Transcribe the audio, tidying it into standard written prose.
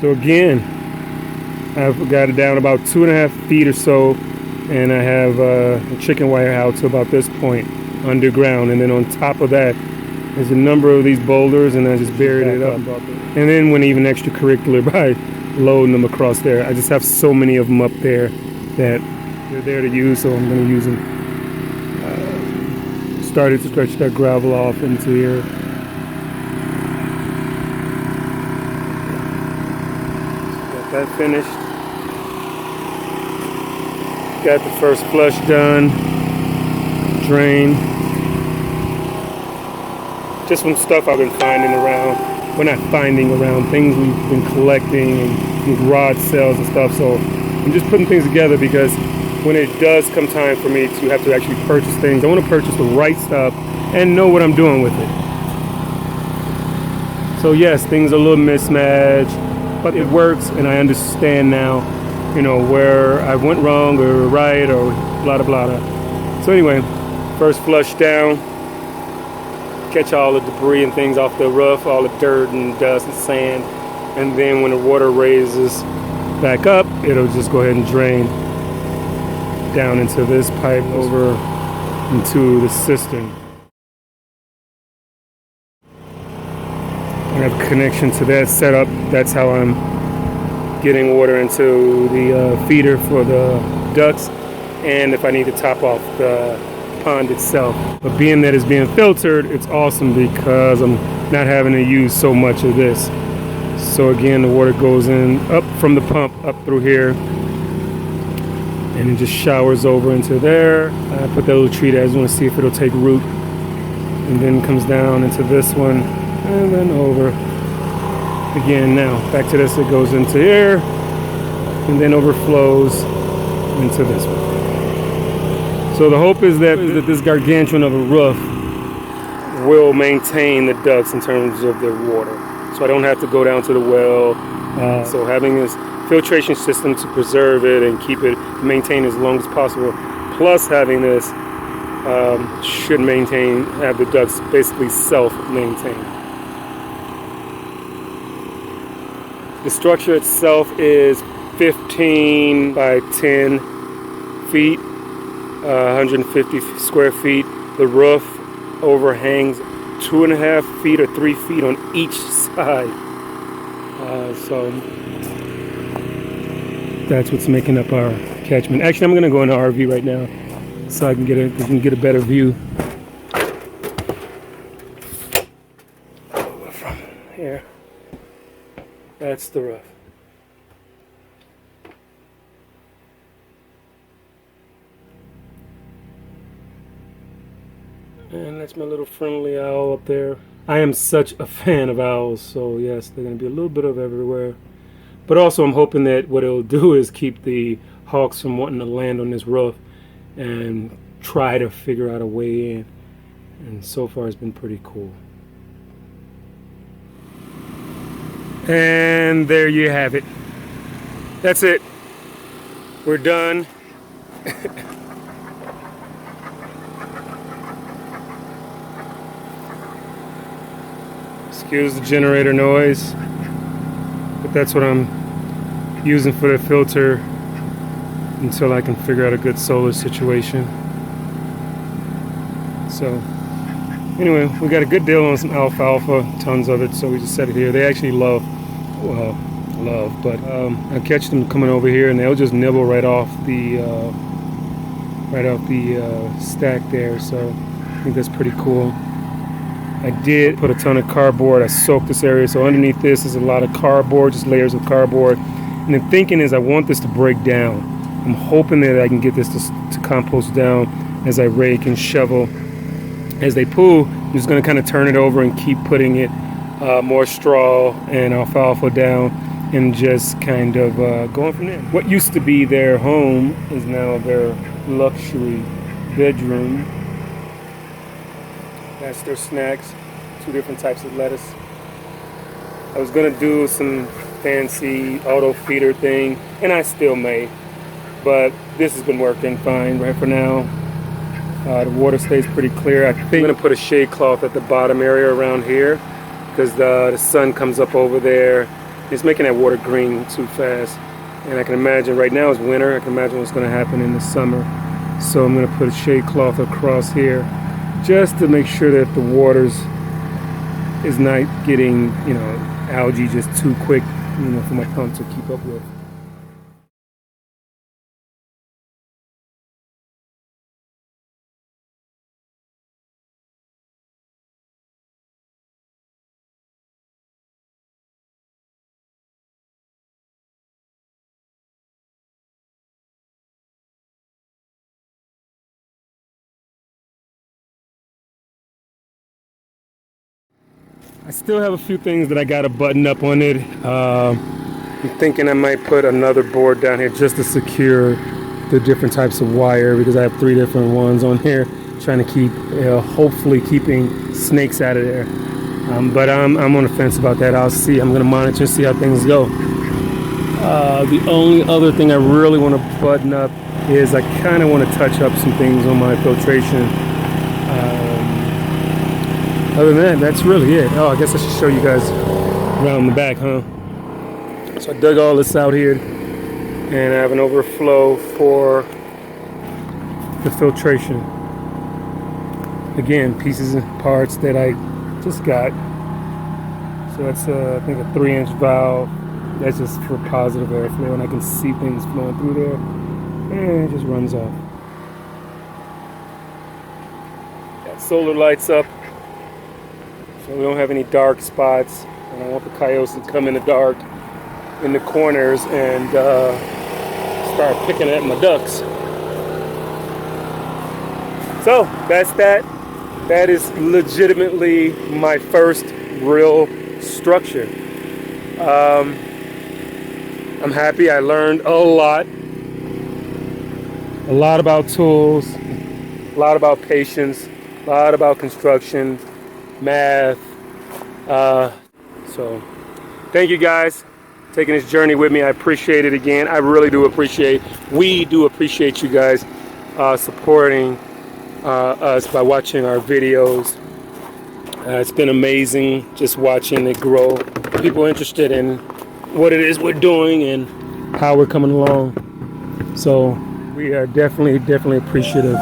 So again, I've got it down about 2.5 feet or so, and I have a chicken wire out to about this point underground, and then on top of that there's a number of these boulders, and I just buried it up. And then went even extracurricular by loading them across there. I just have so many of them up there that they're there to use, so I'm going to use them. Started to stretch that gravel off into here. That finished. Got the first flush done. Drain. Just some stuff I've been finding around. We're not finding around, things we've been collecting and garage sales and stuff. So I'm just putting things together because when it does come time for me to have to actually purchase things, I want to purchase the right stuff and know what I'm doing with it. So yes, things are a little mismatched, but it works, and I understand now, you know, where I went wrong or right or blah, blah, blah. So anyway, first flush down, catch all the debris and things off the roof, all the dirt and dust and sand, and then when the water raises back up, it'll just go ahead and drain down into this pipe over into the cistern. I have a connection to that setup. That's how I'm getting water into the feeder for the ducks, and if I need to top off the pond itself. But being that it's being filtered, it's awesome because I'm not having to use so much of this. So again, the water goes in up from the pump up through here, and it just showers over into there. I put that little tree there. I just want to see if it'll take root, and then comes down into this one, and then over again. Now back to this, it goes into here and then overflows into this one. So the hope is that this gargantuan of a roof will maintain the ducks in terms of their water, so I don't have to go down to the well. So having this filtration system to preserve it and keep it maintained as long as possible, plus having this should have the ducks basically self-maintain. The structure itself is 15 by 10 feet, 150 square feet. The roof overhangs 2.5 feet or 3 feet on each side. So that's what's making up our catchment. Actually, I'm going to go in the RV right now so I can get a better view from here. That's the roof. And that's my little friendly owl up there. I am such a fan of owls, so yes, they're going to be a little bit of everywhere. But also I'm hoping that what it'll do is keep the hawks from wanting to land on this roof and try to figure out a way in. And so far it's been pretty cool. And there you have it. That's it. We're done. Excuse the generator noise, but that's what I'm using for the filter until I can figure out a good solar situation. So anyway, we got a good deal on some alfalfa, tons of it, so we just set it here. They actually love, but I catch them coming over here and they'll just nibble right off the stack there, so I think that's pretty cool. I did put a ton of cardboard. I soaked this area, so underneath this is a lot of cardboard, just layers of cardboard. And the thinking is I want this to break down. I'm hoping that I can get this to compost down as I rake and shovel. As they poo, I'm just going to kind of turn it over and keep putting it more straw and alfalfa down and just kind of going from there. What used to be their home is now their luxury bedroom. That's their snacks, 2 different types of lettuce. I was gonna do some fancy auto feeder thing, and I still may, but this has been working fine right for now. The water stays pretty clear. I think I'm gonna put a shade cloth at the bottom area around here because the sun comes up over there. It's making that water green too fast. And I can imagine right now it's winter. I can imagine what's gonna happen in the summer. So I'm gonna put a shade cloth across here, just to make sure that the waters is not getting, algae just too quick, for my pump to keep up with. I still have a few things that I got to button up on it. I'm thinking I might put another board down here just to secure the different types of wire, because I have 3 different ones on here, trying to keep, hopefully keeping snakes out of there. But I'm on the fence about that. I'll see. I'm going to monitor and see how things go. The only other thing I really want to button up is I kind of want to touch up some things on my filtration. Other than that, that's really it. Oh, I guess I should show you guys around the back, huh? So I dug all this out here, and I have an overflow for the filtration. Again, pieces and parts that I just got. So that's, I think, a 3-inch valve. That's just for positive airflow, and I can see things flowing through there, and it just runs off. Got solar lights up, so we don't have any dark spots. I don't want the coyotes to come in the dark in the corners and start picking at my ducks. So that's that. That is legitimately my first real structure. I'm happy. I learned a lot about tools, a lot about patience, a lot about construction, math. So thank you guys taking this journey with me. I appreciate it again. I really do appreciate, we do appreciate you guys supporting us by watching our videos. It's been amazing just watching it grow. People interested in what it is we're doing and how we're coming along. So we are definitely appreciative.